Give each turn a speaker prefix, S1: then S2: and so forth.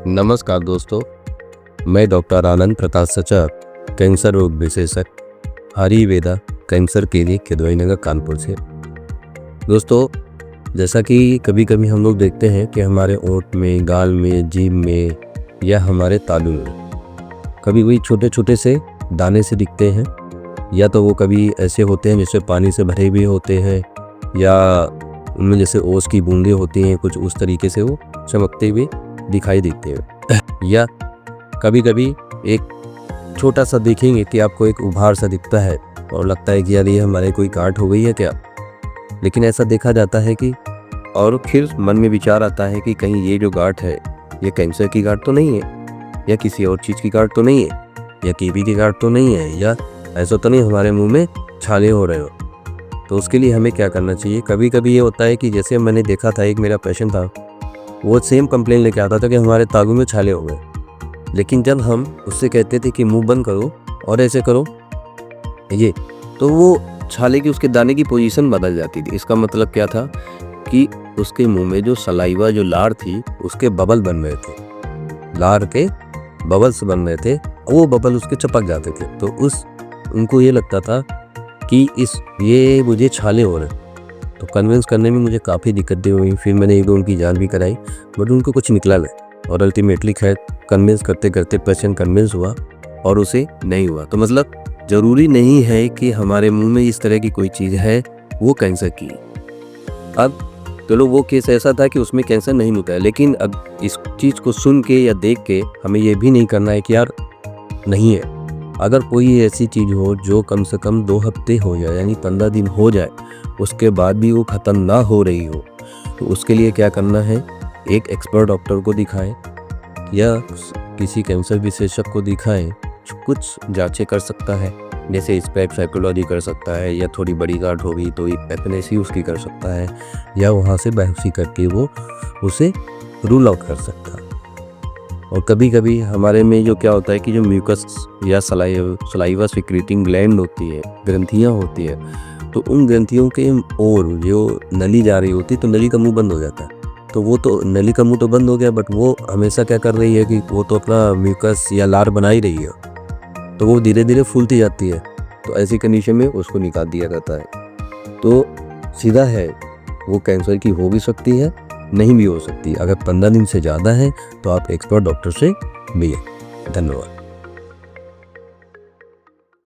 S1: नमस्कार दोस्तों, मैं डॉक्टर आनंद प्रकाश सचार, कैंसर रोग विशेषज्ञ, आयुर्वेदा कैंसर क्लिनिक खिदवईनगर कानपुर से। दोस्तों, जैसा कि कभी कभी हम लोग देखते हैं कि हमारे ओंठ में, गाल में, जीभ में या हमारे तालू में कभी कोई छोटे छोटे से दाने से दिखते हैं, या तो वो कभी ऐसे होते हैं जैसे पानी से भरे हुए होते हैं, या उनमें जैसे ओस की बूंदें होती हैं, कुछ उस तरीके से वो चमकते हुए दिखाई देते हैं। या कभी कभी एक छोटा सा देखेंगे कि आपको एक उभार सा दिखता है और लगता है कि यार ये हमारे कोई गांठ हो गई है क्या। लेकिन ऐसा देखा जाता है कि और फिर मन में विचार आता है कि कहीं ये जो गांठ है ये कैंसर की गांठ तो नहीं है, या किसी और चीज़ की गांठ तो नहीं है, या टीबी की गांठ तो नहीं है, या ऐसा तो नहीं हमारे मुंह में छाले हो रहे हो। तो उसके लिए हमें क्या करना चाहिए। कभी कभी ये होता है कि जैसे मैंने देखा था, एक मेरा पेशेंट था, वो सेम कंप्लेन लेके आता था कि हमारे तालू में छाले हो गए। लेकिन जब हम उससे कहते थे कि मुंह बंद करो और ऐसे करो ये, तो वो छाले की उसके दाने की पोजीशन बदल जाती थी। इसका मतलब क्या था कि उसके मुंह में जो सलाइवा, जो लार थी, उसके बबल बन रहे थे, लार के बबल्स बन रहे थे, वो बबल उसके चपक जाते थे। तो उनको ये लगता था कि ये मुझे छाले हो रहे। तो कन्विंस करने में मुझे काफ़ी दिक्कतें हुई। फिर मैंने एक दो उनकी जान भी कराई, बट उनको कुछ निकला नहीं। और अल्टीमेटली खैर कन्विंस करते करते पेशेंट कन्विंस हुआ और उसे नहीं हुआ। तो मतलब ज़रूरी नहीं है कि हमारे मुंह में इस तरह की कोई चीज़ है वो कैंसर की। अब चलो वो केस ऐसा था कि उसमें कैंसर नहीं होता है, लेकिन अब इस चीज़ को सुन के या देख के हमें ये भी नहीं करना है कि यार नहीं है। अगर कोई ऐसी चीज़ हो जो कम से कम 2 हफ्ते हो जाए, यानी 15 दिन हो जाए, उसके बाद भी वो ख़त्म ना हो रही हो, तो उसके लिए क्या करना है, एक एक्सपर्ट डॉक्टर को दिखाएं या किसी कैंसर विशेषज्ञ को दिखाएं जो कुछ जांचें कर सकता है। जैसे स्पेक साइकोलॉजी कर सकता है, या थोड़ी बड़ी गांठ होगी तो एपनेसी उसकी कर सकता है, या वहाँ से बायोप्सी करके वो उसे रूल आउट कर सकता है। और कभी कभी हमारे में जो क्या होता है कि जो म्यूकस या सलाइवा सिक्रीटिंग ग्लैंड होती है, ग्रंथियाँ होती है, तो उन ग्रंथियों के ओर जो नली जा रही होती है, तो नली का मुंह बंद हो जाता है। तो वो तो नली का मुंह तो बंद हो गया, बट वो हमेशा क्या कर रही है कि वो तो अपना म्यूकस या लार बना ही रही है, तो वो धीरे धीरे फूलती जाती है। तो ऐसी कंडीशन में उसको निकाल दिया जाता है। तो सीधा है, वो कैंसर की हो भी सकती है, नहीं भी हो सकती। अगर 15 दिन से ज़्यादा है तो आप एक्सपर्ट डॉक्टर से मिलें। धन्यवाद।